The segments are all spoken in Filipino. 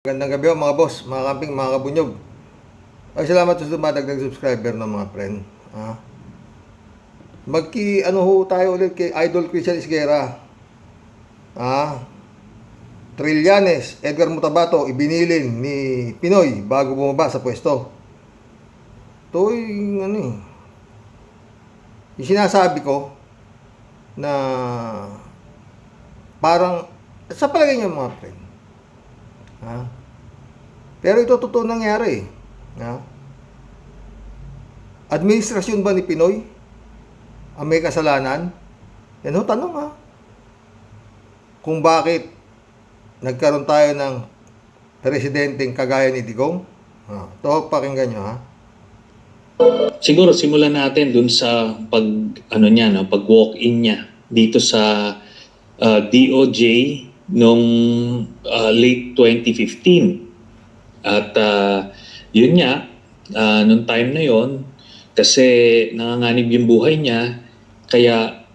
Magandang gabi mga boss, mga camping, mga kabunyog. Ay, salamat sa dumadagdag subscriber ng mga friend. Ano ho tayo ulit kay Idol Christian Isguera. Ah, Trillanes, Edgar Mutabato, ibinilin ni Pinoy bago bumaba sa pwesto. Ito yung sinasabi ko na parang sa palagay niyo mga friend. Pero ito totoo nangyari. Administrasyon ba ni Pinoy ang may kasalanan? Yan ho, tanong kung bakit nagkaroon tayo ng presidenteng kagaya ni Digong. Ito, pakinggan nyo Siguro simulan natin dun sa pag walk-in niya dito sa DOJ nung late 2015. At yun nga, nung time na yon kasi nanganganib yung buhay niya, kaya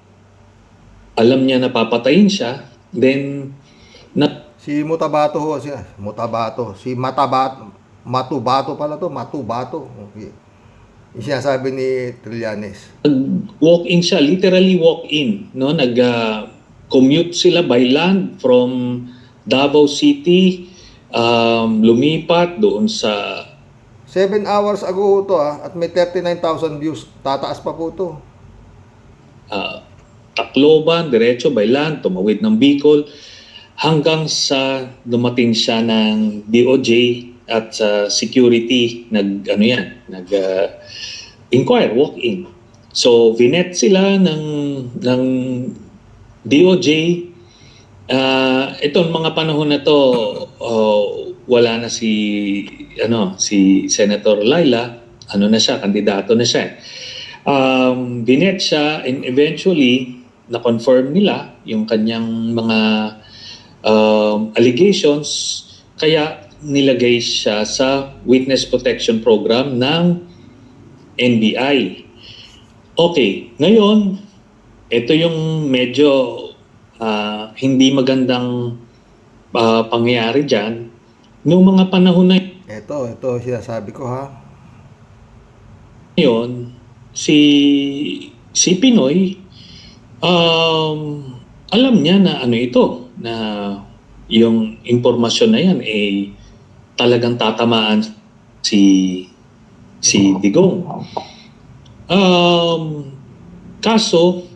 alam niya na papatayin siya, then si Mutabato ho, si Matubato pala to, Matubato. Okay. Yung sinasabi ni Trillanes. Walk-in siya, literally walk-in, no? Commute sila by land from Davao City, lumipat doon sa 7 hours ago to at may 39,000 views. Tataas pa po to. Tacloban, diretso by land, tumawid ng Bicol, hanggang sa dumating siya ng DOJ at sa security, inquire, walk-in. So, vinet sila ng DOJ. Itong mga panahon na to, wala na si Senator Laila, kandidato na siya. Binet siya, and eventually na-confirm nila yung kanyang mga allegations, kaya nilagay siya sa Witness Protection Program ng NBI. Okay, ngayon, ito yung medyo hindi magandang pangyayari dyan. Noong mga panahon na ito sinasabi ko ngayon, si Pinoy, alam niya na na yung impormasyon na yan talagang tatamaan si Digong. Kaso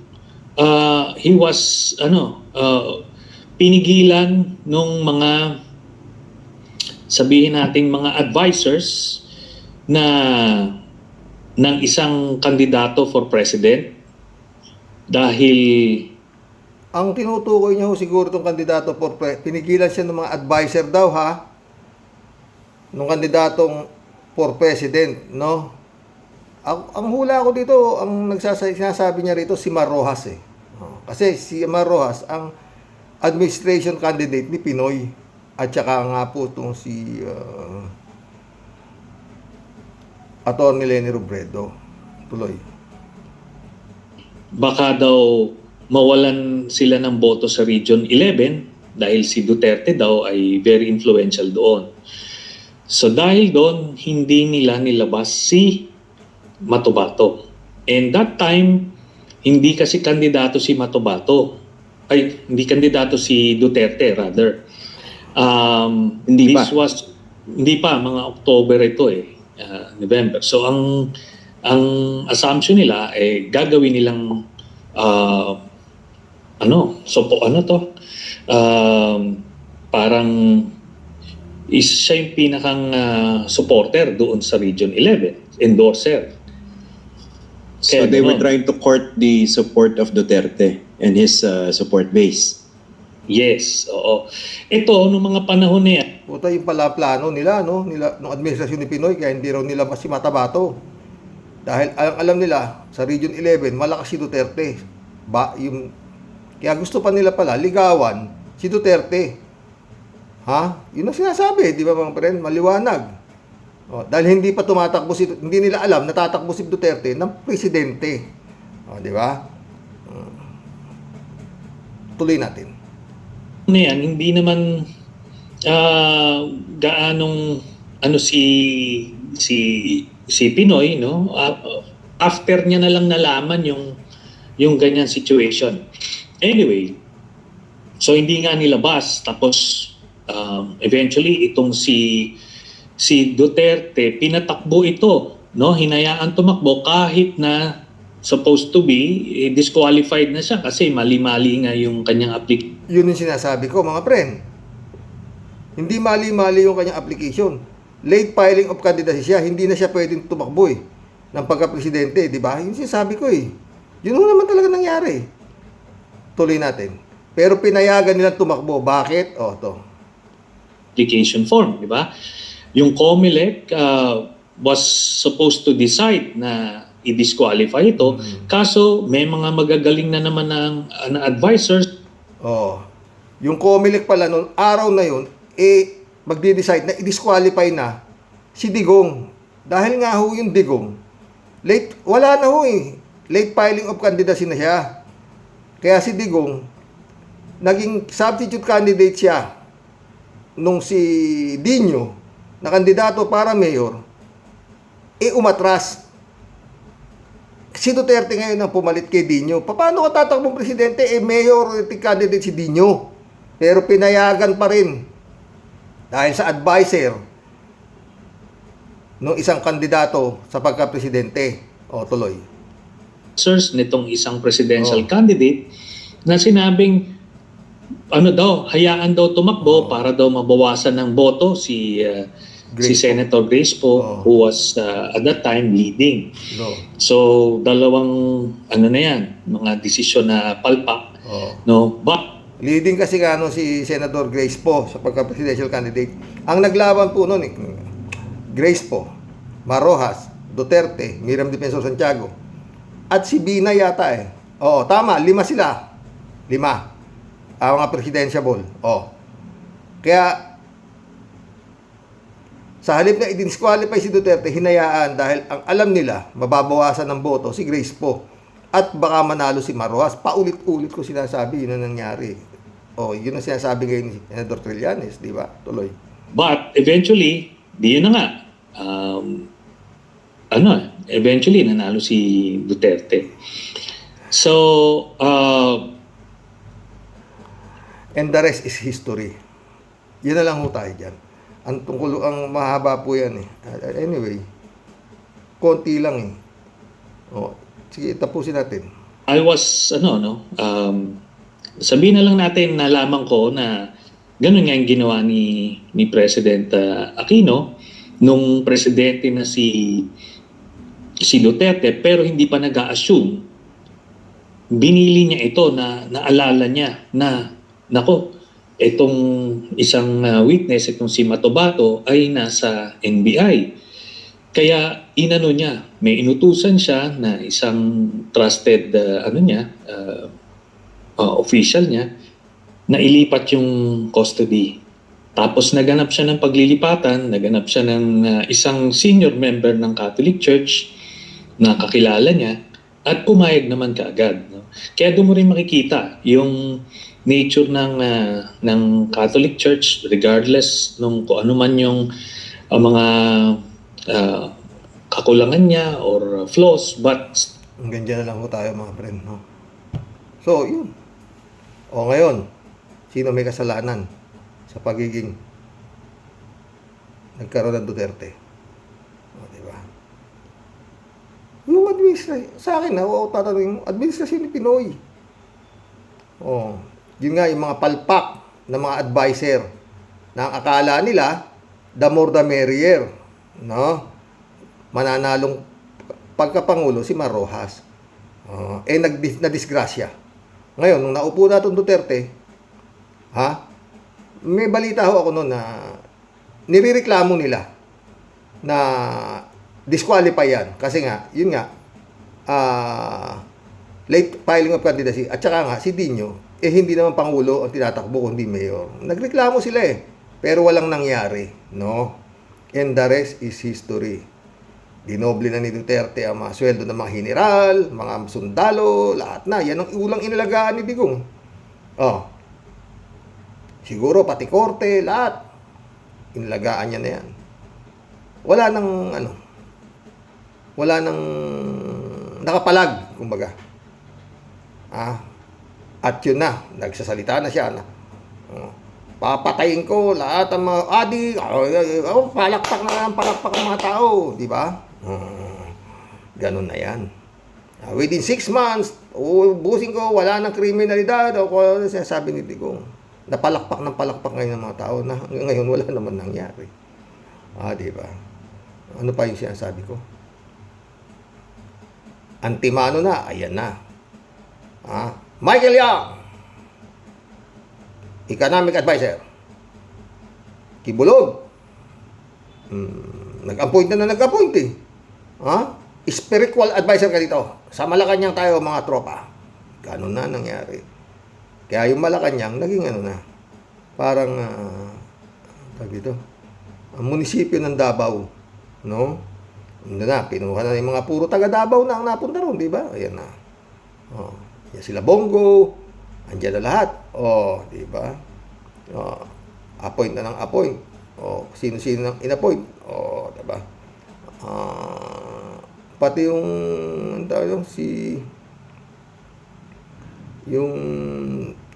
he was pinigilan nung mga, sabihin nating mga advisors ng isang kandidato for president, dahil ang tinutukoy niya siguro itong kandidato for pinigilan siya ng mga advisor daw nung kandidatong for president, no? Ang hula ko dito, ang sinasabi niya rito si Mar Rojas kasi si Mar Rojas ang administration candidate ni Pinoy, at saka nga po itong si Atty. Leni Robredo. Tuloy. Baka daw mawalan sila ng boto sa Region 11 dahil si Duterte daw ay very influential doon. So dahil doon, hindi nila nilabas si Matubato. And that time, hindi kasi kandidato si Matubato. Hindi kandidato si Duterte, rather. Hindi pa, mga October ito November. So ang assumption nila gagawin nilang parang siya yung pinakang supporter doon sa Region 11, endorser. So they were trying to court the support of Duterte and his support base. Yes, oo. Ito, noong mga panahon na yan, puta, yung pala plano nila, nung administrasyon ni Pinoy, kaya hindi raw nila si Matabato. Dahil alam nila, sa Region 11, malakas si Duterte. Kaya gusto pa nila pala, ligawan si Duterte. Yun ang sinasabi, di ba mga friend? Maliwanag. Dahil hindi pa tumatakbo hindi nila alam na tatakbo si Duterte ng presidente. Di ba? Tuloy natin. Yan, hindi naman gaanong ano si si Pinoy, no? After niya na lang nalaman yung ganyan situation. Anyway, so hindi nga nilabas, tapos eventually itong si Duterte pinatakbo ito, no? Hinayaan tumakbo kahit na supposed to be disqualified na siya kasi mali-mali nga yung kanyang application. Yun yung sinasabi ko, mga friend. Hindi mali-mali yung kanyang application. Late filing of candidacy siya, hindi na siya pwedeng tumakbo ng pagka-presidente, di ba? Yun sinasabi ko Yun naman talaga nangyari. Tuloy natin. Pero pinayagan nilang tumakbo. Bakit? To. Application form, di ba? Yung COMELEC was supposed to decide na i-disqualify ito, kaso may mga magagaling na naman ng advisors. Yung COMELEC pala noon, araw na yun, magde-decide na i-disqualify na si Digong. Dahil nga yung Digong, wala na late filing of candidacy na siya. Kaya si Digong, naging substitute candidate siya nung si Dino na kandidato para mayor, umatras. Si Duterte ngayon ang pumalit kay Dino. Paano ka tatakbong presidente? Mayor candidate si Dino. Pero pinayagan pa rin dahil sa advisor ng isang kandidato sa pagka-presidente. Tuloy. Nitong isang presidential candidate na sinabing hayaan daw tumakbo para daw mabawasan ng boto si Senator Grace Poe, who was at that time leading. So dalawang na yan, mga desisyon na palpak. But leading kasi si Senator Grace Poe sa pagka-presidential candidate. Ang naglaban po noon Grace Poe, Marojas, Duterte, Miriam Defensor Santiago, at si Bina yata tama, 5 sila. 5. Mga presidentiable. Kaya sa halip na i-disqualify si Duterte, hinayaan dahil ang alam nila, mababawasan ng boto si Grace Poe at baka manalo si Marojas. Paulit-ulit ko sinasabi, yun ang nangyari. Yun ang sinasabi ngayon ni Senador Trillanes, di ba? Tuloy. But eventually, di yun na nga. Eventually nanalo si Duterte. So, and the rest is history. Yun na lang tayo dyan. Ang mahaba po yan Anyway, konti lang sige, tapusin natin. I was, sabihin na lang natin, nalaman ko na ganun nga yung ginawa ni President Aquino nung presidente na si Duterte, pero hindi pa nag-a-assume. Binili niya ito na naalala niya na, itong isang witness, itong si Matobato ay nasa NBI. Kaya inano niya, may inutusan siya na isang trusted official niya na ilipat yung custody. Tapos naganap siya ng paglilipatan, naganap siya ng isang senior member ng Catholic Church na kakilala niya at pumayag naman kaagad. Kaya doon mo rin makikita yung nature ng Catholic Church, regardless nung kung ano man yung mga kakulangan niya or flaws, but hanggang dyan na lang tayo mga friend. So yun. Ngayon, sino may kasalanan sa pagiging nagkaroon ng Duterte? Diba? Yung administrasyon, sa akin tatanungin, administrasyon ni Pinoy. Yun nga, yung mga palpak na mga advisor na ang akala nila, the more the merrier. Mananalong pagkapangulo si Marojas. Nadisgrasya. Ngayon, nung naupo na itong Duterte, may balita ako noon na nirereklamo nila na disqualify yan. Kasi nga, yun nga, late filing of candidacy. At saka nga, si Dino, hindi naman Pangulo ang tinatakbo, kundi Mayor. Nagreklamo sila pero walang nangyari. And the rest is history. Dinoble na ni Duterte ang mga sweldo ng mga general, mga sundalo, lahat na. Yan ang ulang inalagaan ni Digong. Siguro pati korte, lahat. inlagaan niya na yan. Wala nang wala nang nakapalag, kumbaga. At yun na, nagsasalita na siya na, papatayin ko lahat ng mga palakpak na lang, palakpak ng mga tao, di ba? Ganun na yan. Within 6 months, ubusin ko, wala nang kriminalidad, o kung ano sinasabi ni Digong. Napalakpak ng palakpak ngayon ng mga tao na hanggang ngayon wala naman nangyari. Di ba? Ano pa yung sinasabi ko? Antimano na, ayan na. Michael Yang, Economic Advisor. Kibulog. Nag-appoint na nag-appoint eh. Spiritual advisor ka dito. Sa Malacanang tayo mga tropa. Ganun na nangyari. Kaya yung Malacanang naging parang dito, ang munisipyo ng Davao, no? Pinuha na yung mga puro taga Davao na ang napunta ron, di ba? Ayan na. Yan sila Bongo, andyan na lahat. Di ba? Appoint na ng appoint. Sino-sino nang in-appoint. Di ba? Pati yung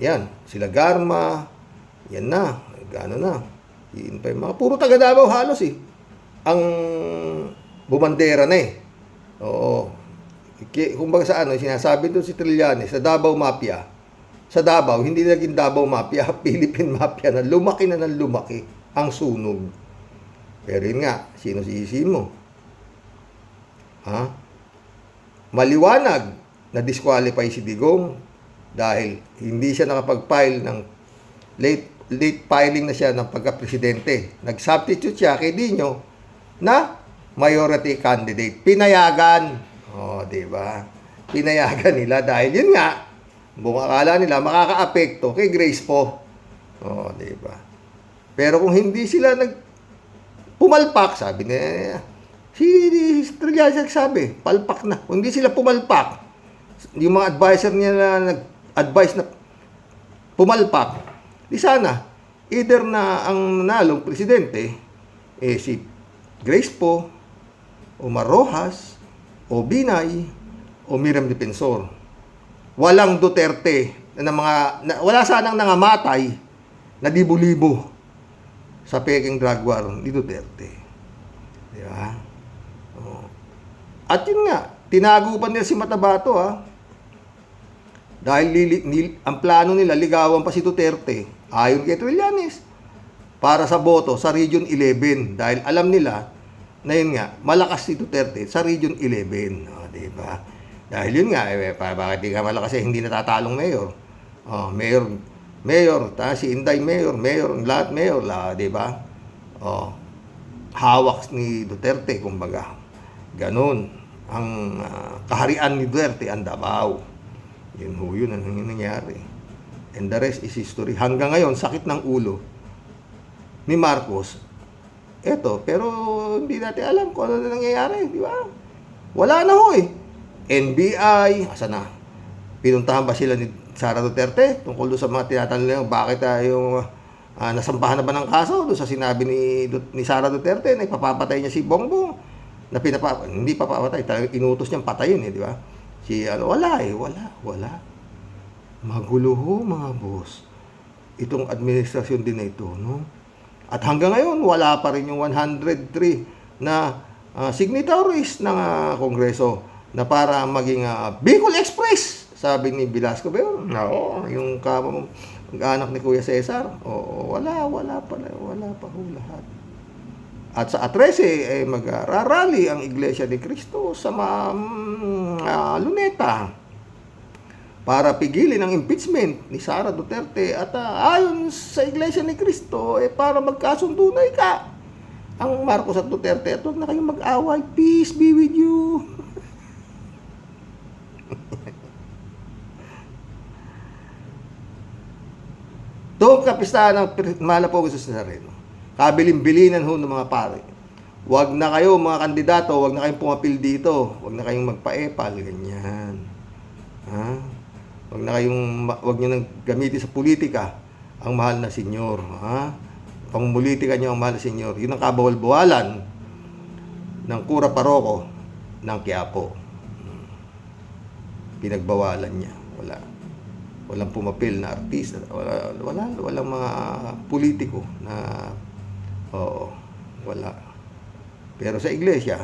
yan, sila Garma, yan na, gano'n na. Yun pa yung mga puro taga Davao halos eh. Ang bumandera na eh. Kumbaga sa sinasabi doon si Trillanes, sa Davao Mafia. Sa Davao, hindi naging Davao Mafia, Philippine Mafia na lumaki na ng lumaki ang sunog. Pero yun nga, sino-sisi mo? Maliwanag na disqualify si Digong dahil hindi siya nakapag-file ng late filing na siya ng pagka-presidente. Nag-substitute siya kay Dino na majority candidate. Pinayagan. Di ba? Pinayagan nila dahil yun nga, buong akala nila makaka-apekto kay Grace po. Di ba? Pero kung hindi sila pumalpak, sabi niya, si Trillanes sabi, palpak na. Kung hindi sila pumalpak, yung mga advisor niya na nag-advise na pumalpak, di sana, either na ang nanalong presidente, si Grace po, o Rojas, o Binay, o Miriam Defensor. Walang Duterte, wala sanang nangamatay na libo-libo sa peking drug war ni Duterte. Di ba? At yun nga, tinago pa nila si Matabato dahil ang plano nila, ligawan pa si Duterte, ayon kay Trillanes, para sa boto sa Region 11. Dahil alam nila na yun nga, malakas si Duterte sa Region 11. Diba? Dahil yun nga, bakit di ka malakas hindi natatalong mayor? Mayor, si Inday mayor, lahat mayor, diba? Hawak ni Duterte, kumbaga. Ganon. Ang kaharian ni Duterte, ang Davao. Yun ang nangyari. And the rest is history. Hanggang ngayon, sakit ng ulo ni Marcos. Pero hindi natin alam kung ano na nangyayari, di ba? Wala na ho eh. NBI, asa na? Pinuntahan ba sila ni Sara Duterte tungkol doon sa mga tinatanong nila bakit nasampahan na ba ng kaso doon sa sinabi ni Sara Duterte na ipapapatay niya si Bongbong na hindi papapatay, talagang inutos niyang patayin di ba? Wala. Magulo ho, mga boss. Itong administrasyon din na ito, no? At hanggang ngayon, wala pa rin yung 103 na signatories ng Kongreso na para maging Bicol Express. Sabi ni Velasco ba yun? Yung anak ni Kuya Cesar. Wala pa ho lahat. At sa 13, mag-rally ang Iglesia ni Cristo sa Luneta para pigilin ang impeachment ni Sara Duterte at ayon sa Iglesia ni Cristo, para magkasundo na ang Marcos at Duterte at huwag na kayong mag-away. Peace be with you. Doon kapistahan ng Malapogo sa Nazareno. Kabilin-bilinan ho ng mga pare. Huwag na kayo mga kandidato, huwag na kayong pumapil dito. Huwag na kayong magpa-epal, ganyan. Huwag nyo nang gamitin sa politika ang mahal na senyor. pamumulitika niyo ang mahal na senyor. Yun ang kabawal-bawalan ng Kura Paroko ng Quiapo. Pinagbawalan niya. Walang pumapil na artista, walang mga politiko na wala. Pero sa iglesia,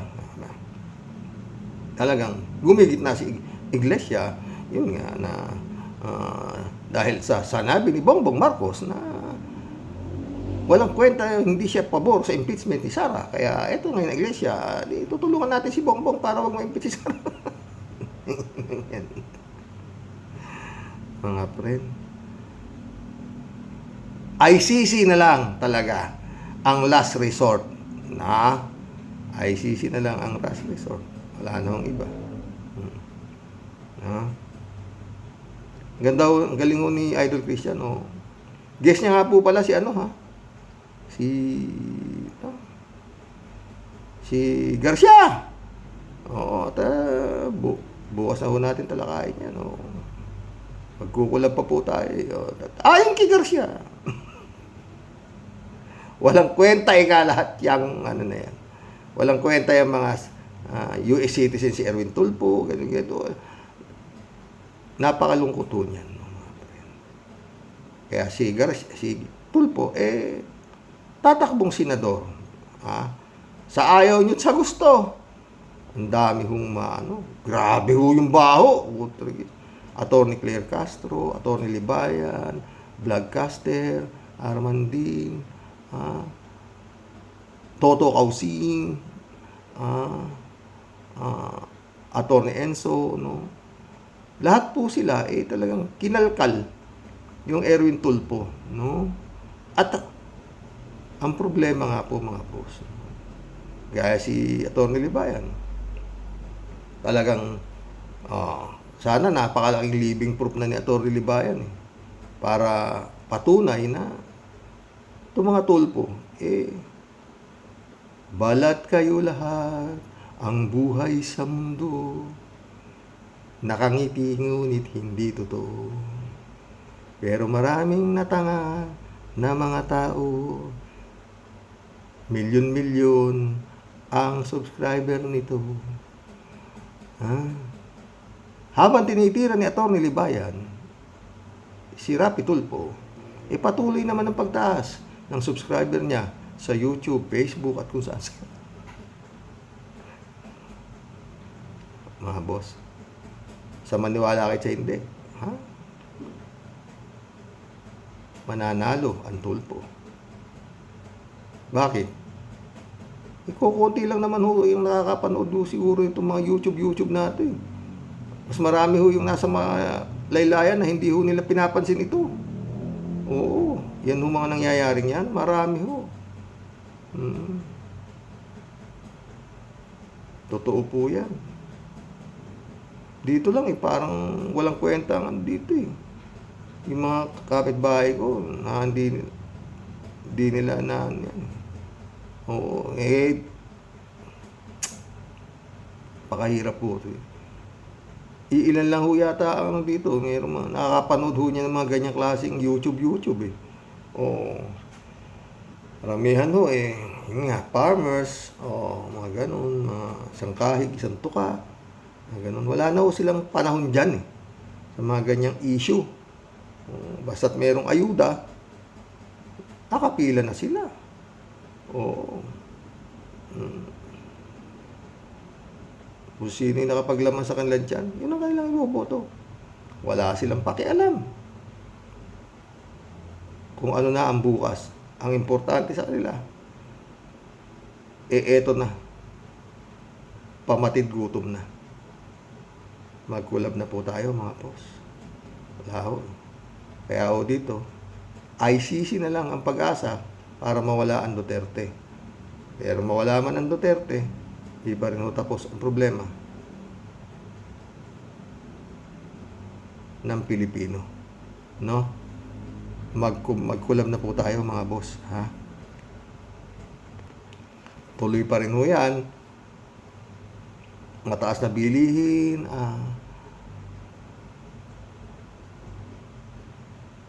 talagang gumigit na si iglesia, yun nga na dahil sa sanabi ni Bongbong Marcos na walang kwenta, hindi siya pabor sa impeachment ni Sara. Kaya eto ngayon na iglesia, tutulungan natin si Bongbong para wag ma-impeach si Sara. Mga friend, ICC na lang talaga ang last resort. ICC na lang ang last resort. Wala na iba. Ganda, ang galing ni Idol Christian. Guess niya nga po pala si si Garcia. Bukas na ho natin talakayin yan. Magkukulab pa po tayo. Ayon kay Garcia. Walang kwenta lahat yung na yan. Walang kwenta yung mga US citizen si Erwin Tulfo, ganito. Napakalungkot po niyan. Kaya si Tulfo, tatakbong senador. Sa ayaw niyo at sa gusto. Ang dami hong grabe ho yung baho. Attorney Claire Castro, Attorney Libayan, Vlogcaster, Armandin, Toto Causing, Attorney Enzo, lahat po sila talagang kinalkal yung Erwin Tulfo, At ang problema nga po mga boss, gaya si Attorney Libayan, talagang sana napakalaking living proof na ni Atty. Libayan para patunay na itong mga Tulfo, balat kayo lahat ang buhay sa mundo, nakangiti ngunit hindi totoo, pero maraming natanga na mga tao, milyon-milyon ang subscriber nito. Habang tinitira ni Atty. Libayan si Rapi Tulfo, patuloy naman ang pagtaas ng subscriber niya sa YouTube, Facebook at kung saan. Mga boss, sa maniwala kayo sa hindi, mananalo ang Tulfo. Bakit? Kukunti lang naman yung nakakapanood siguro itong mga YouTube natin. Mas marami yung nasa mga laylayan na hindi nila pinapansin ito. Oo, yan mga nangyayaring yan. Marami Totoo po yan. Dito lang parang walang kwenta dito Yung mga kapitbahay ko na hindi nila yan. Oo, pakahirap po ito Iilan lang yata ang dito. Mayroon mga nakakapanood niya ng mga ganyang klaseng YouTube Maramihan yun nga, farmers, mga ganun, isang kahig, isang tuka, ganun. Wala na silang panahon dyan sa mga ganyang issue. Basta't merong ayuda, nakapila na sila. Kung sino yung nakapaglaman sa kanilang tiyan, yun ang kailangan iboboto. Wala silang pakialam kung ano na ang bukas. Ang importante sa kanila, eto na, pamatid gutom na. Magkulab na po tayo mga boss. Wala Kaya dito, ICC na lang ang pag-asa para mawala ang Duterte. Pero mawala man ang Duterte, di pa rin tapos ang problema ng Pilipino. Magkulab na po tayo mga boss. Tuloy pa rin yan. Mataas na bilihin.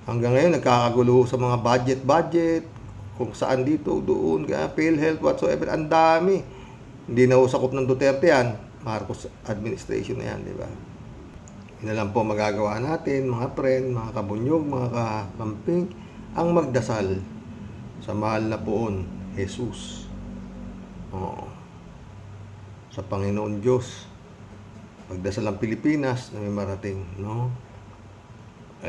Hanggang ngayon nagkakagulo sa mga budget. kung saan dito, doon, PhilHealth, whatsoever, ang dami. Hindi na usakop ng Duterte yan. Marcos administration na yan, di ba? Yun na lang po magagawa natin, mga friend, mga kabunyog, mga kakamping, ang magdasal sa mahal na poon, Jesus. Oo. Sa Panginoon Diyos. Magdasal ang Pilipinas na may marating, no?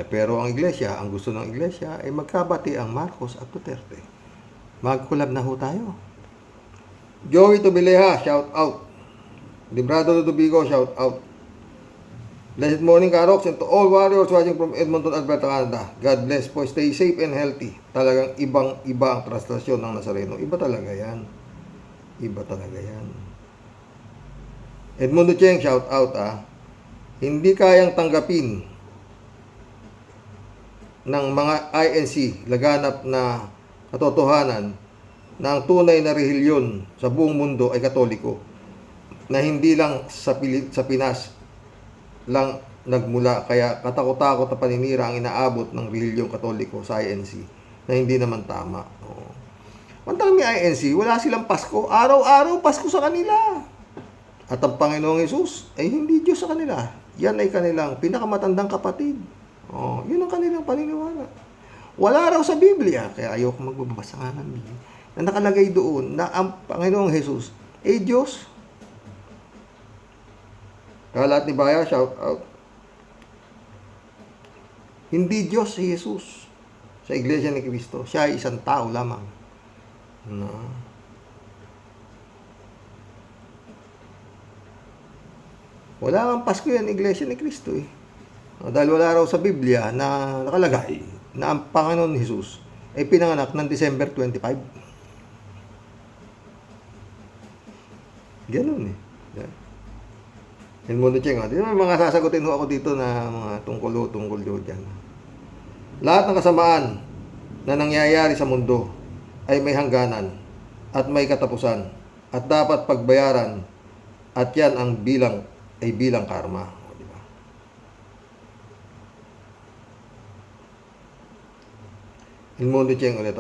Pero ang iglesia, ang gusto ng iglesia ay magkabati ang Marcos at Duterte. Mag-collab na ho tayo. Joey Tubileha, shout out. Librado Tubigo, shout out. Blessed morning, Karoks, and to all warriors watching from Edmonton, Alberta, Canada. God bless po. Stay safe and healthy. Talagang ibang-iba ang translation ng Nazareno. Iba talaga yan. Iba talaga yan. Edmundo Cheng, shout out Hindi kayang tanggapin ng mga INC laganap na katotohanan na ang tunay na relihiyon sa buong mundo ay Katoliko, na hindi lang sa Pinas lang nagmula, kaya katakot-takot na paninira ang inaabot ng relihiyong Katoliko sa INC na hindi naman tama. Mantang may INC, wala silang Pasko. Araw-araw Pasko sa kanila. At ang Panginoong Hesus ay hindi Diyos sa kanila. Yan ay kanilang pinakamatandang kapatid. Yun ang kanilang paniniwala. Wala raw sa Biblia, kaya ayoko magbabasa nga ng Biblia, na nakalagay doon na ang Panginoong Hesus ay Diyos. Kalat ni Baya, shout out. Hindi Diyos si Jesus sa Iglesia ni Cristo. Siya ay isang tao lamang. No. Wala kang Pasko yan, Iglesia ni Cristo dahil wala raw sa Biblia na nakalagay na ang Panginoon Jesus ay pinanganak ng December 25. Ganun Yan. Yung mundo cheng, di ba mga sasagutin ho ako dito na mga tungkol dyan. Lahat ng kasamaan na nangyayari sa mundo ay may hangganan at may katapusan at dapat pagbayaran, at yan ang bilang karma. Ilmundo Cheng ulit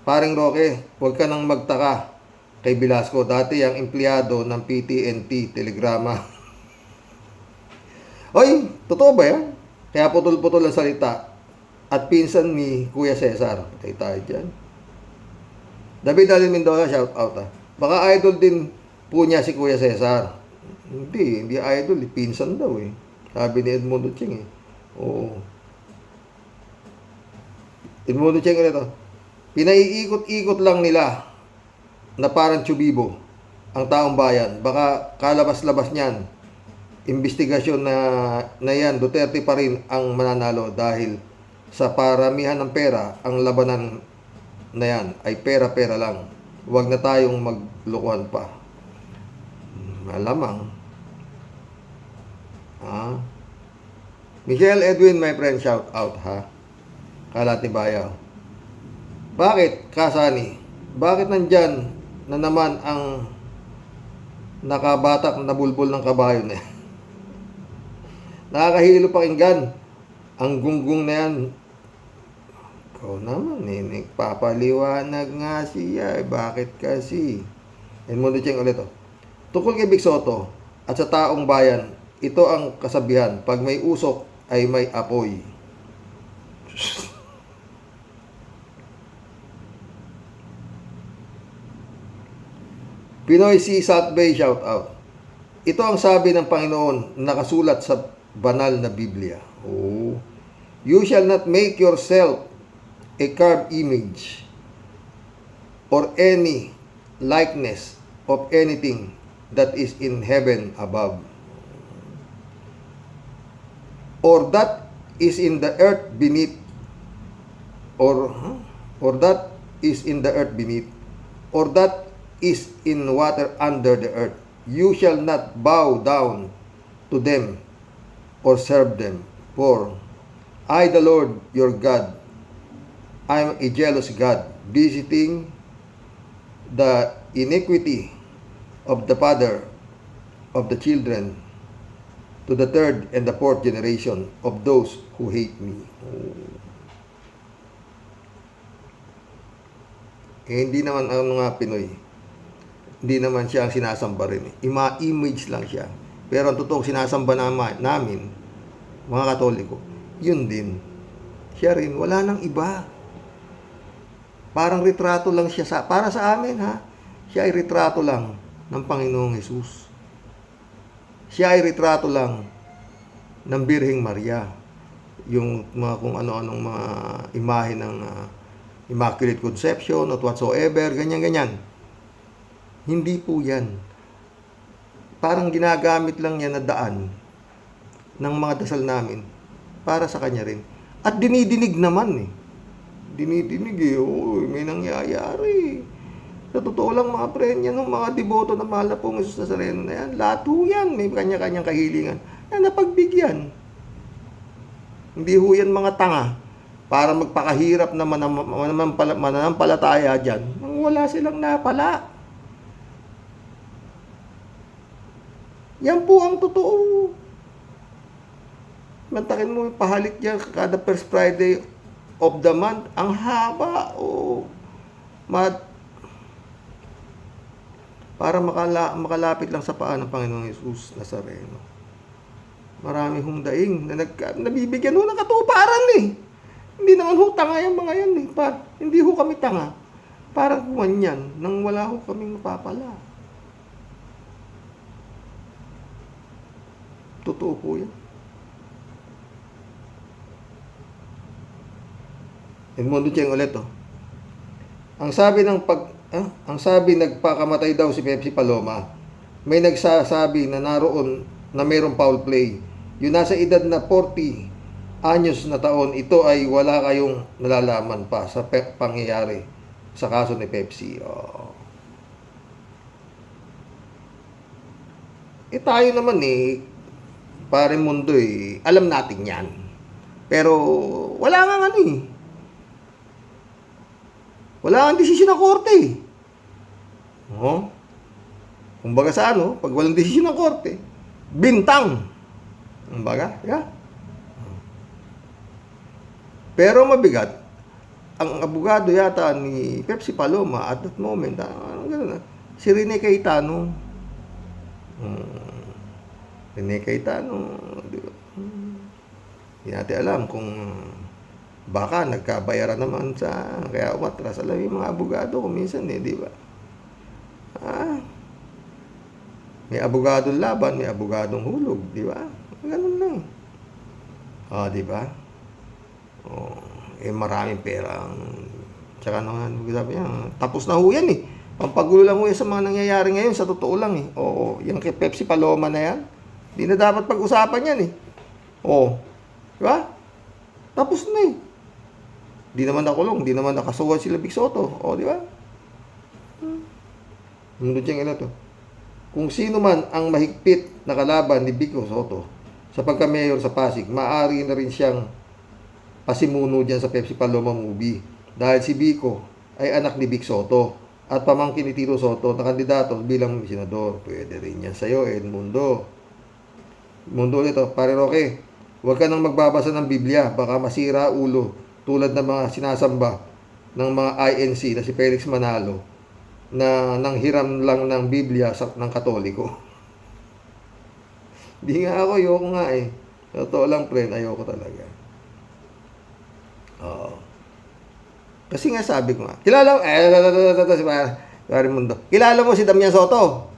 Paring Roque, huwag ka nang magtaka kay Velasco. Dati ang empleyado ng PTNT Telegrama. Oy, totoo ba yan? Kaya putol-putol ang salita. At pinsan ni Kuya Cesar. Patay tayo dyan. David Alin Mendoza, shout out Baka idol din po niya si Kuya Cesar. Hindi idol. Pinsan daw Sabi ni Edmundo Cheng Oo. Edmundo Cheng ulit Pinaiikot-ikot lang nila na parang tsubibo ang taong bayan. Baka kalabas-labas niyan. Investigasyon na yan, Duterte pa rin ang mananalo dahil sa paramihan ng pera, ang labanan na yan ay pera-pera lang. Huwag na tayong maglukuhan pa. Malamang. Michelle Edwin, my friend, shout out Kalat ni Bayaw. Bakit, Kasani? Bakit nandyan na naman ang nakabatak na bulbul ng kabayo na yan? Nakakahilo pakinggan. Ang gunggong na yan. Ikaw naman nagpapaliwanag nga siya. Bakit kasi? Edmundo Cheng ulit Tukol kay Big Soto at sa taong bayan, ito ang kasabihan. Pag may usok ay may apoy. Pinoy C. South Bay, shout out. Ito ang sabi ng Panginoon nakasulat sa banal na Biblia. You shall not make yourself a carved image or any likeness of anything that is in heaven above, or that is in the earth beneath, or that is in the earth beneath, or that is in water under the earth. You shall not bow down to them or serve them. For I, the Lord your God, I am a jealous God, visiting the iniquity of the father of the children to the third and the fourth generation of those who hate me. hindi naman ang mga Pinoy, hindi naman siya ang sinasamba rin. Image lang siya. Pero ang totoong sinasamba namin, mga Katoliko, yun din. Siya rin, wala nang iba. Parang retrato lang siya para sa amin, ha? Siya ay retrato lang ng Panginoong Hesus. Siya ay retrato lang ng Birheng Maria. Yung mga kung ano-anong mga imahe ng Immaculate Conception at whatsoever, ganyan-ganyan. Hindi po yan. Parang ginagamit lang yan na daan ng mga dasal namin para sa kanya rin. At dinidinig naman eh. Dinidinig eh. Oh, may nangyayari. Sa totoo lang mga friend, yan ng mga deboto na mahal na pong Jesus Nazareno na yan. Lahat po yan. May kanya-kanyang kahilingan na napagbigyan. Hindi ho yan mga tanga para magpakahirap na mananampalataya dyan nang wala silang napala. Yan po ang totoo. Mantakin mo yung pahalik dyan kada first Friday of the month. Ang haba. Para makalapit lang sa paa ng Panginoong Jesus Nazareno. Marami hong daing na nabibigyan ho ng katuparan eh. Hindi naman ho tanga yung mga yan eh. Hindi ho kami tanga. Parang kumanyan nang wala ho kaming mapapala. Totoo po yan. Edmundo Cheng ulit oh. Ang sabi nagpakamatay daw si Pepsi Paloma. May nagsasabi na naroon na mayroong foul play. Yung nasa edad na 40 anyos na taon, ito ay wala kayong nalalaman pa sa pangyayari sa kaso ni Pepsi. Oh. Tayo naman eh, pare mundo eh, alam natin yan. Pero wala nga ano eh. Wala kang desisyon ng korte eh. Oh. Kumbaga sa ano, pag walang desisyon ng korte, bintang. Kumbaga, yeah. Pero mabigat, ang abogado yata ni Pepsi Paloma at that moment, si Rene Cayetano. Rene Cayetano, di ba? Hindi natin alam kung baka nagkabayaran naman kaya umatras. Alam yung mga abogado kung minsan eh, di ba? May abogadong laban, may abogadong hulog, di ba? Ganun lang. Di ba? Maraming pera. Tsaka naman, sabi niya, tapos na ho yan eh. Pampagulo lang ho yan sa mga nangyayari ngayon, sa totoo lang eh. Yung kay Pepsi Paloma na yan, di na dapat pag-usapan yan eh. Di ba? Tapos na eh. Di naman nakulong, di naman nakasuhan sila Vic Soto. Di ba? Nandun siyang to. Kung sino man ang mahigpit na kalaban ni Vico Soto sa pagka-mayor sa Pasig, maaari na rin siyang pasimuno dyan sa Pepsi Paloma movie. Dahil si Vico ay anak ni Vic Soto at pamangkin ni Tito Soto na kandidato bilang senador. Pwede rin yan sa'yo, Edmundo. Mundo ulit pare Roque. Huwag ka nang magbabasa ng Biblia, baka masira ulo tulad ng mga sinasamba ng mga INC na si Felix Manalo na nanghiram lang ng Biblia ng Katoliko. Di nga ako, ayoko nga eh. Totoo lang, friend, ayoko talaga. Kasi nga sabi ko nga, kilala mo si Damian Soto?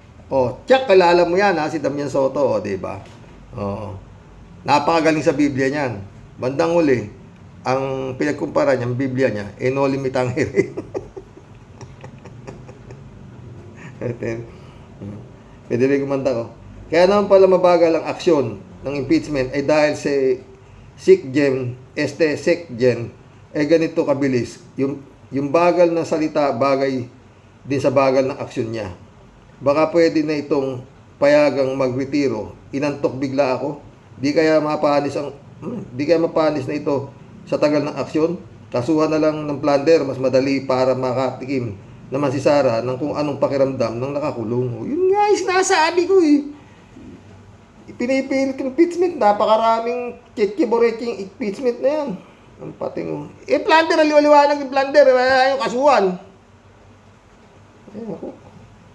Kilala mo yan ha, si Damian Soto, di ba? Napakagaling sa Biblia niyan. Bandang uli, ang pinagkumpara niya, ang Biblia niya, Noli Me Tangere. Pwede rin kumanta ko. Kaya naman pala mabagal ang aksyon ng impeachment ay dahil si SecGen ganito kabilis. Yung bagal ng salita bagay din sa bagal ng aksyon niya. Baka pwede na itong payagang magretiro. Inantok bigla ako. Di kaya mapanis na ito sa tagal ng aksyon. Kasuhan na lang ng plunder, mas madali para makatikim naman si Sara ng kung anong pakiramdam ng nakakulong. Yun nga is nasabi ko eh. Pinipilit yung impeachment, napakaraming kikiboreking impeachment na yan. Ang pating plunder, liwaliwanag yung plunder, yung kasuhan. Ako.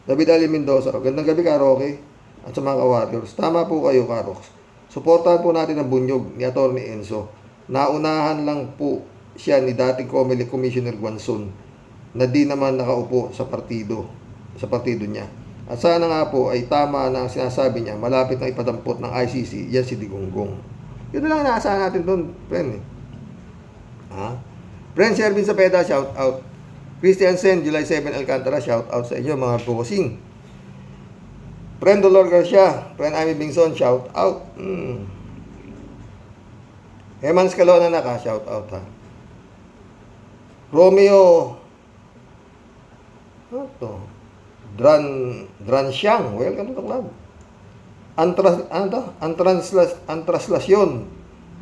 David Ali Mendoza. Gandang gabi, Karoke. At sa mga ka-warriors. Tama po kayo, Karoks. Suportahan po natin ang bunyog ni Atty. Enzo. Naunahan lang po siya ni dating COMELEC Commissioner Guanzon na di naman nakaupo sa partido niya. At sana nga po ay tama na ang sinasabi niya, malapit na ipadampot ng ICC, yan si Digonggong. Yun na lang inaasahan natin doon, friend. Ha? Friend Shervin Sapeda, shout out. Christian Sen, July 7 Alcantara, shout out sa inyo mga bossing. Friend Dolor Garcia, friend Amy Bingson, shout out. Eman Scalona na ka, shout out ha. Romeo, ano to? Dran Siang, welcome to the club. Ang translasyon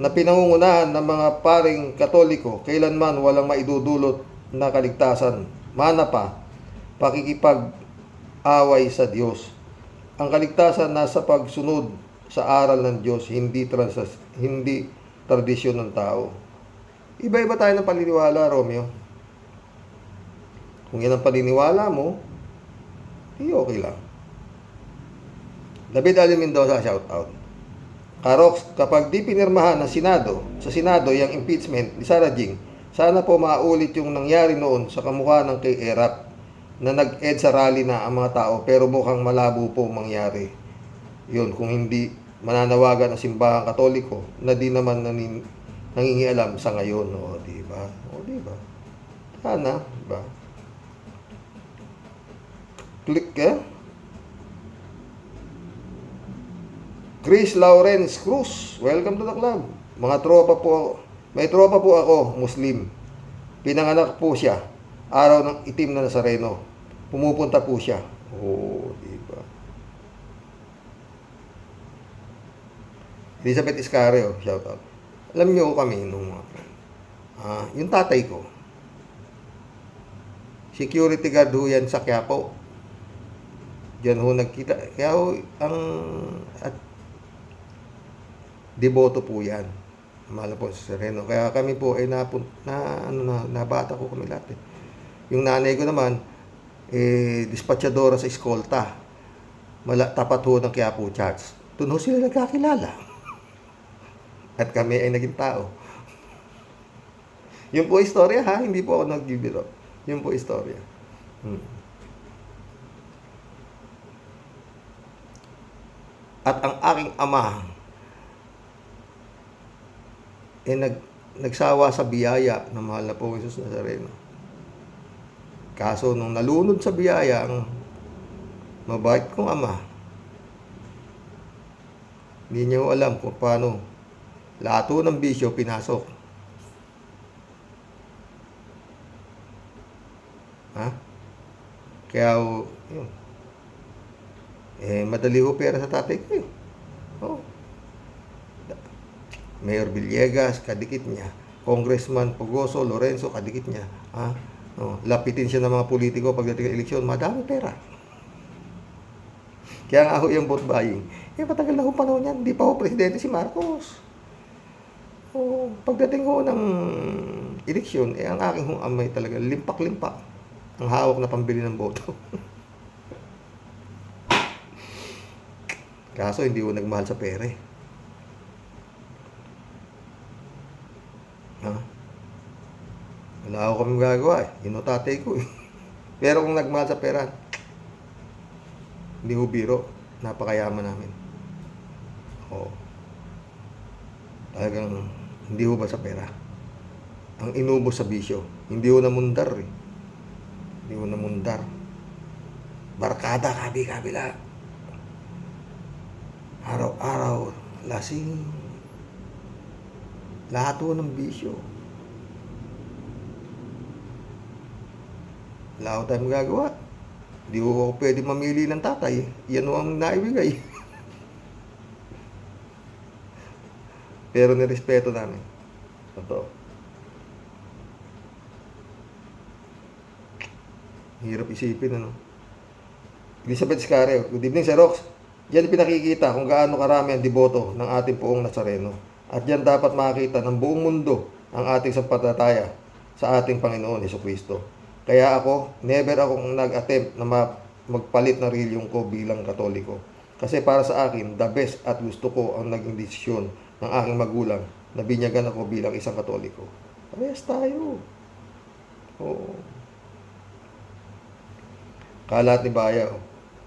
na pinangungunahan ng mga paring Katoliko, kailanman walang maidudulot na kaligtasan. Mana pa, pakikipag-away sa Diyos. Ang kaligtasan nasa pagsunod sa aral ng Diyos, hindi tradisyon ng tao. Iba-iba tayo ng paniniwala, Romeo. Kung yan ang paniniwala mo, okay lang. David Ali Mendoza, shout out. Karoks, kapag di pinirmahan ng sa Senado yung impeachment ni Sara Jing, sana po maulit yung nangyari noon sa kamukha ng kay Erap na nag-ed sa rally na ang mga tao pero mukhang malabo po mangyari. Yun, kung hindi mananawagan ng simbahang Katoliko na di naman nangingialam sa ngayon. O, diba? Sana, diba? Click Chris Lawrence Cruz, welcome to the club. May tropa po ako, Muslim. Pinanganak po siya, araw ng itim na Nazareno. Pumupunta po siya. Diba? Elizabeth Iscario, shout out. Alam niyo kami nung yung tatay ko, security guard ho yan sa Quiapo. Diyan ho nagkita. Kaya ho, deboto po yan. Mahal po sa Sereno. Kaya kami po ay nabata ko kami lahat. Yung nanay ko naman, dispatchadora sa eskolta. Tapat ho ng Quiapo Church. Doon ho sila nagkakilala. At kami ay naging tao. Yun po istorya ha, hindi po ako nagbibiro. Yun po istorya. At ang aking ama nagsawa sa biyaya ng mahal na po Jesus Nazareno. Kaso nung nalunod sa biyaya ang mabait kong ama, hindi niya alam kung paano lahat ng bisyo pinasok. Kaya yun. Madali ho pera sa tatay ko eh. Mayor Villegas, kadikit niya. Congressman Pugoso, Lorenzo, kadikit niya. Lapitin siya ng mga politiko pagdating ng eleksyon, madami pera. Kaya nga ho yung vote buying. Matagal na ho panahon yan, hindi pa ho presidente si Marcos. Pagdating ho ng eleksyon, ang aking hong amay talaga, limpak-limpak ang hawak na pambili ng boto. Kaso hindi ko nagmahal sa pera eh. Wala ako kami gagawa eh. Yun ang tatay ko eh. Pero kung nagmahal sa pera, hindi ko biro. Napakayaman namin. Talagang hindi ko ba sa pera. Ang inubos sa bisyo. Hindi ko namundar eh. Hindi ko namundar. Barkada, kabila. Araw-araw, lasing. Lahat ho ng bisyo. Wala ko tayong magagawa. Hindi ko ako pwede mamili ng tatay. Yan ho ang naibigay. Pero nirespeto namin. Totoo. Hirap isipin, ano? Elizabeth Iscario, good evening, Sir Rox. Diyan pinakikita kung gaano karami ang deboto ng ating poong Nazareno. At diyan dapat makita ng buong mundo ang ating sampalataya sa ating Panginoon Jesucristo. Kaya ako, never akong nag-attempt na magpalit na reliyong ko bilang Katoliko. Kasi para sa akin, the best at gusto ko ang naging desisyon ng aking magulang na binyagan ako bilang isang Katoliko. Parehas tayo. Oo. Kalat ni Baya.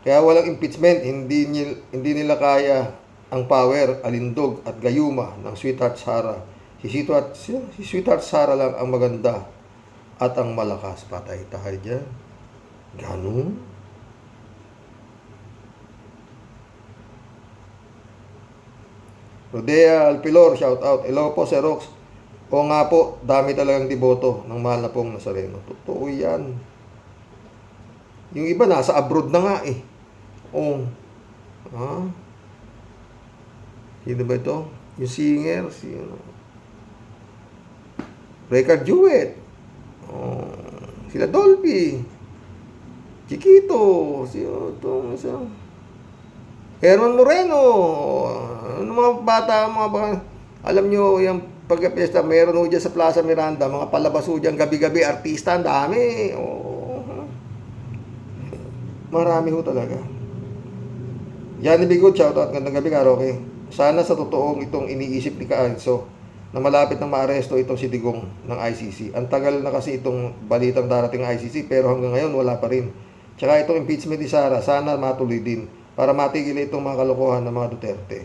Kaya walang impeachment, hindi nila kaya ang power, alindog at gayuma ng Sweetheart Sara. Si Sweetheart Sara lang ang maganda at ang malakas. Patay tayo dyan. Ganun. Rodea Alpilor, shout out. Hello po, Sir Rox. O nga po, dami talagang deboto ng mahal na pong Nazareno. Totoo yan. Yung iba nasa abroad na nga eh. Oh. Ha? Sino ba ito? Yung singer, Record Jewett. Oh. Sila Dolphy. Chiquito. Herman Moreno. Ano mga bata, alam nyo, yung pagka-fiesta, meron ho dyan sa Plaza Miranda, mga palabas ho dyan, gabi-gabi, artista, ang dami. Oh. Marami ho talaga. Yan, Bigot, shoutout. Gandang gabi, Karoke. Sana sa totoong itong iniisip ni Kaanso na malapit nang maaresto itong si Digong ng ICC. Ang tagal na kasi itong balitang darating ng ICC pero hanggang ngayon wala pa rin. Tsaka itong impeachment ni Sara, sana matuloy din para matigil itong mga kalokohan ng mga Duterte.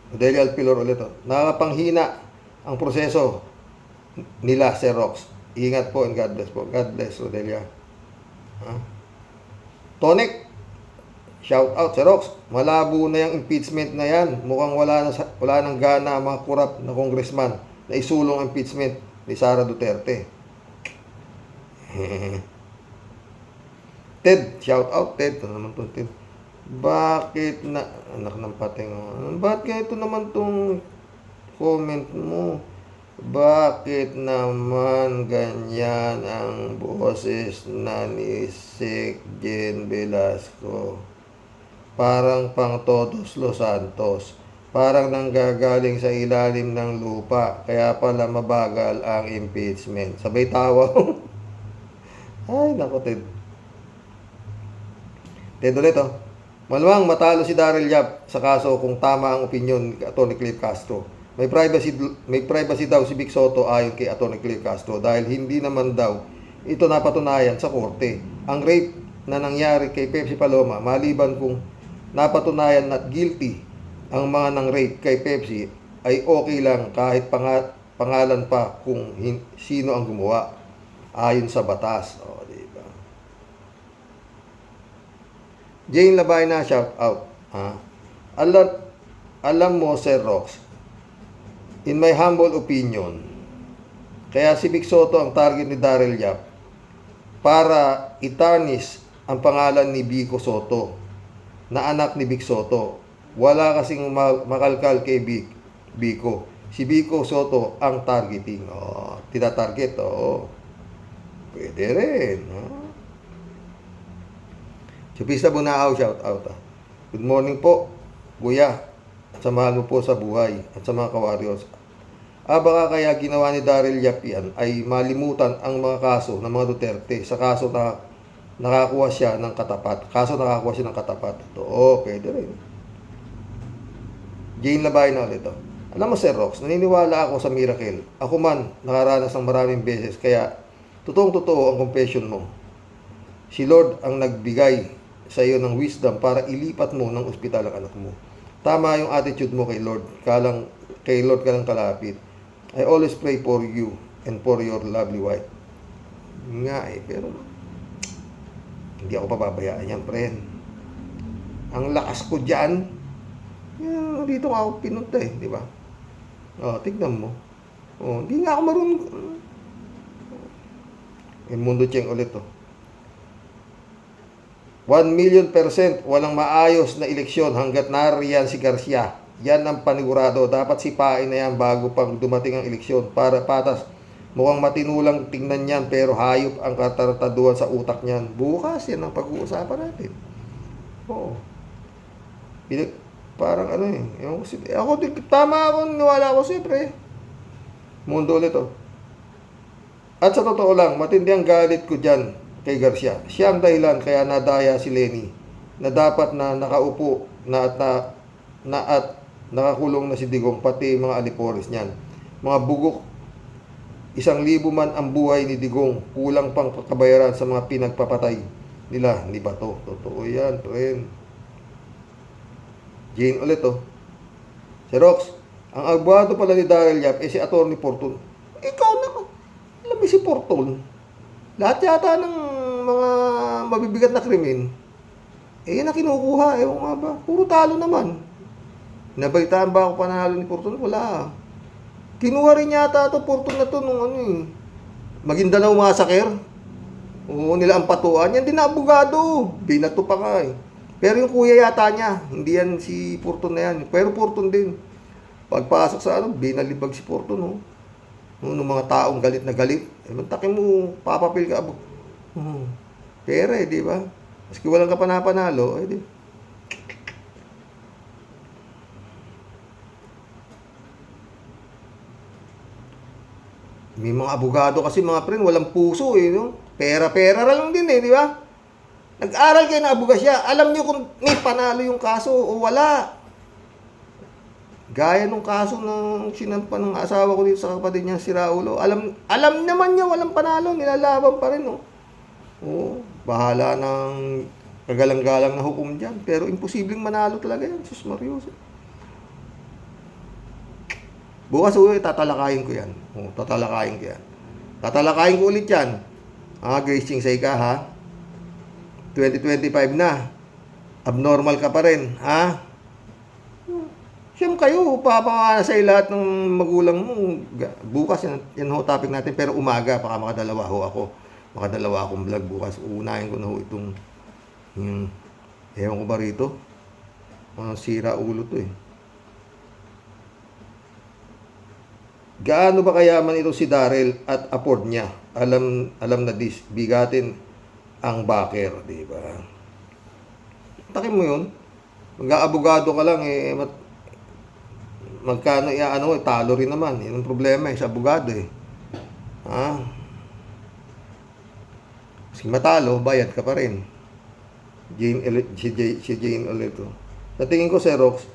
Rodelia Alpilor ulit. Nakapanghina ang proseso nila, Sir Rox. Ingat po and God bless po. God bless, Rodelia. Tonek, shout out, Sir Rox. Malabo na yung impeachment na yan. Mukhang wala nang gana ang mga kurap na congressman na isulong ang impeachment ni Sara Duterte. Ted, shout out, Ted. Ano naman to, Ted? Bakit na, anak ng pating, bakit ito naman tong comment mo? Bakit naman ganyan ang boses na ni Sek Jen Velasco? Parang pang Todos Los Santos. Parang nanggagaling sa ilalim ng lupa. Kaya pala mabagal ang impeachment. Sabay tawa. Ay, naku, Ted. Ted ulit, oh. Malamang matalo si Daryl Yap sa kaso kung tama ang opinyon ni Atty. Clive Castro. May privacy daw si Vic Soto ayon kay Atty. Clive Castro dahil hindi naman daw ito napatunayan sa korte. Ang rape na nangyari kay Pepsi Paloma, maliban kung napatunayan na guilty ang mga nang rape kay Pepsi, ay okay lang kahit pangalan pa kung sino ang gumawa ayon sa batas. O, diba? Jane Labayna, shout out. Alam mo, Sir Rox, in my humble opinion, kaya si Vic Soto ang target ni Daryl Yap para itarnish ang pangalan ni Vico Soto, na anak ni Vic Soto. Wala kasing makalkal kay Vico. Si Vico Soto ang targeting. Oh, tinatarget. Oh. Pwede rin. Chupista Bunaaw, shout out. Good morning po, Kuya. At samahan mo po sa buhay at sa mga kawaryos. Baka kaya ginawa ni Daryl Yap yan ay malimutan ang mga kaso ng mga Duterte sa kaso na nakakuha siya ng katapat. Oo, pwede rin. Jane Labay na ulit. Alam mo, Sir Rox, naniniwala ako sa miracle. Ako man, nakaranas ng maraming beses. Kaya, totoong-totoo ang confession mo. Si Lord ang nagbigay sa iyo ng wisdom para ilipat mo ng ospital ang anak mo. Tama yung attitude mo kay Lord. Kay Lord ka lang kalapit. I always pray for you and for your lovely wife. Nga pero hindi ako pababayaan yan, friend. Ang lakas ko dyan, dito ako pinunta di ba? Tignan mo. Hindi nga ako marunong. Mundo Cheng ulit, 1,000,000% walang maayos na eleksyon hanggat nariyan si Garcia. Yan ang panigurado. Dapat sipain na yan bago pang dumating ang eleksyon para patas. Mukhang matinulang tingnan yan pero hayop ang katarataduhan sa utak niyan. Bukas yan ang pag-uusapan natin. Oo. Parang ako, tama ako, niwala ako siyempre. Mundo ulit, At sa totoo lang, matindi ang galit ko dyan kay Garcia. Siya ang dahilan kaya nadaya si Lenny na dapat na nakaupo at nakakulong na si Digong pati mga alipores niyan. Mga bugok, 1,000 man ang buhay ni Digong, kulang pang kabayaran sa mga pinagpapatay nila ni Bato. Totoo yan, tren. Jane ulit oh. Si Rox, ang abogado pala ni Daryl Yap si Atty. Porton. Ikaw naman. Alam mo si Porton. Lahat yata ng mga mabibigat na krimen, yan ang kinukuha. Ewan nga ba? Puro talo naman. Nabalitaan ba ako panalo ni Porton? Wala. Kinuha rin yata ito Porton na to nung Maguindanao Massacre. Oo, nila ang patuan. Yan din na abogado. Binato pa nga Pero yung kuya yata niya, hindi yan si Porton na yan. Pero Porton din. Pagpasok sa binalibag si Porton, no? Nung mga taong galit na galit. Mantakin mo, papapil ka. Pera di ba? Maski walang ka panapanalo, di. May mga abogado kasi mga friend, walang puso no? Pera-pera lang din di ba? Nag-aral kayo na abogasya, alam niyo kung may panalo yung kaso o wala. Gaya nung kaso ng sinampa ng asawa ko dito sa kapatid niya, si Raulo. Alam naman niya walang panalo, nilalaban pa rin Oo, bahala ng kagalang-galang na hukom dyan. Pero imposibleng manalo talaga yan, Sus Marius. Bukas tatalakayin ko yan. Tatalakayin ko yan. Tatalakayin ko ulit yan. Gracing sa ika ha. 2025 na. Abnormal ka pa rin, ha? Siyem kayo, papamana sa lahat ng magulang mo. Bukas yan topic natin. Pero umaga, baka makadalawa ako. Makadalawa akong vlog bukas. Uunahin ko na itong ewan ko ba rito? Sira ulo to Gaano ba kayaman ito si Daryl at afford niya? Alam na bigatin ang backer, di ba? Takin mo yun. Mag-aabogado ka lang magkano talo rin naman. Yun ang problema sa abogado Ha? Kasi matalo, bayad ka pa rin. Si Jane ulit Sa tingin ko, Xerox,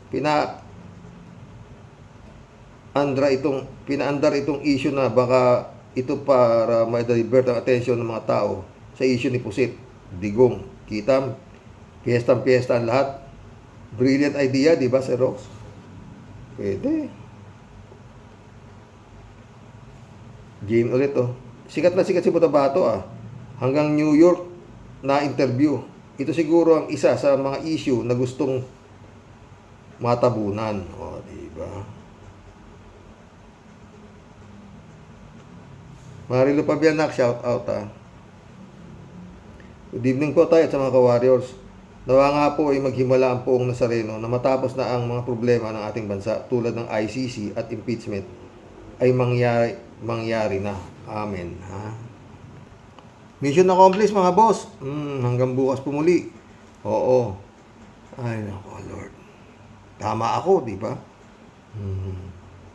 pinaandar itong issue na baka ito para ma-divert ang atensyon ng mga tao sa issue ni Pusit, Digong, Kitam, piyesta ang lahat. Brilliant idea, di ba, Xerox? Pwede. Jane ulit Sikat na sikat si Botabato Hanggang New York na interview. Ito siguro ang isa sa mga issue na gustong matabunan. Di ba? Marilo Pabianak, shout out Good evening po tayo sa mga ka-warriors. Nawa nga po ay maghimala ang poong Nazareno na matapos na ang mga problema ng ating bansa tulad ng ICC at impeachment ay mangyari na. Amen. Mission accomplished mga boss. Hanggang bukas pumuli. Oo. Ay nako Lord. Tama ako, di ba?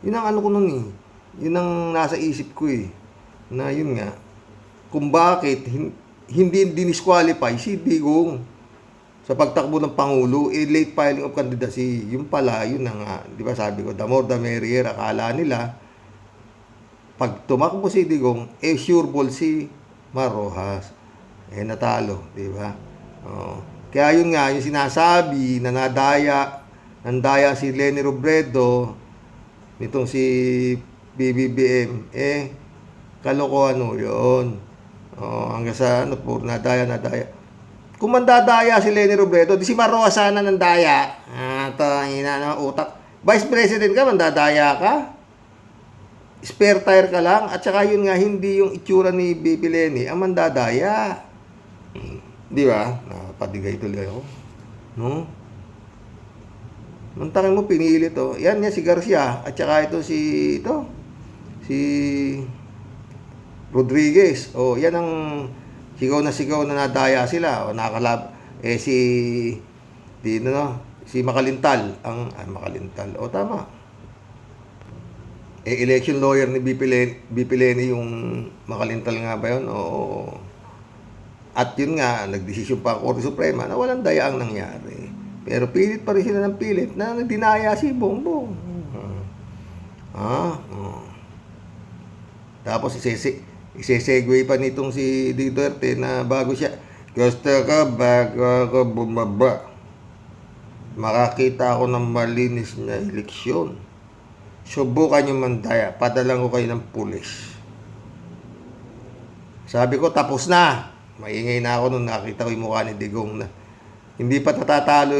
Yun ang ko nun Yun ang nasa isip ko Na yun nga. Kung bakit hindi dinisqualify si Digong sa pagtakbo ng Pangulo, late filing of candidacy. Yung pala, yun na nga. Di ba sabi ko, the more the merrier. Akala nila, pag tumakbo si Digong, sure ball si Mar Rojas. Natalo, di ba? Kaya yun nga, yung sinasabi na nandaya si Leni Robredo, nitong si BBBM, kalokohan yun. Hanggang sa puro nadaya. Kung mandadaya si Leni Robredo, di si Mar Rojas sana nandaya. Tangina ng utak. Vice President ka, mandadaya ka? Spare tire ka lang, at saka yun nga, hindi yung itsura ni Bibi Lenny ang mandadaya. Di ba? Napadigay tuloy ako. No? Mantakin mo, pinili Yan si Garcia, at saka si Rodriguez. Yan ang sigaw na nadaya sila. Si Makalintal. Makalintal. Tama. election lawyer ni BP Leni yung makalintal nga ba yun? Oo. At yun nga, nagdesisyon pa ang Korte Suprema na walang daya ang nangyari. Pero pilit pa rin sila ng pilit na dinaya si Bongbong. Tapos isesegue pa nitong si Duterte na bago siya, gusto ka bago ako bumaba, makakita ako ng malinis na eleksyon. Subukan nyo mandaya, padalang ko kayo ng pulis. Sabi ko, tapos na. Maingay na ako nung nakita ko yung mukha ni Digong na hindi pa natatalo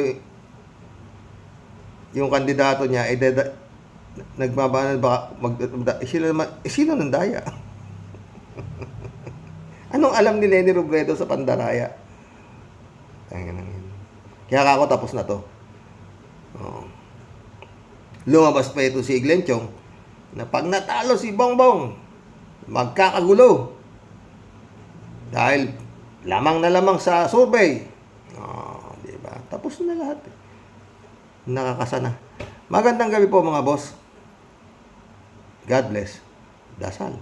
yung kandidato niya, nagmabanal baka sino nang daya? Anong alam ni Leni Robredo sa pandaraya? Kaya ako tapos na to. Lumabas pa ito si Glenn Chong na pag natalo si Bongbong, magkakagulo. Dahil lamang na lamang sa survey. Diba? Tapos na lahat. Nakakasana. Magandang gabi po mga boss. God bless. Dasal.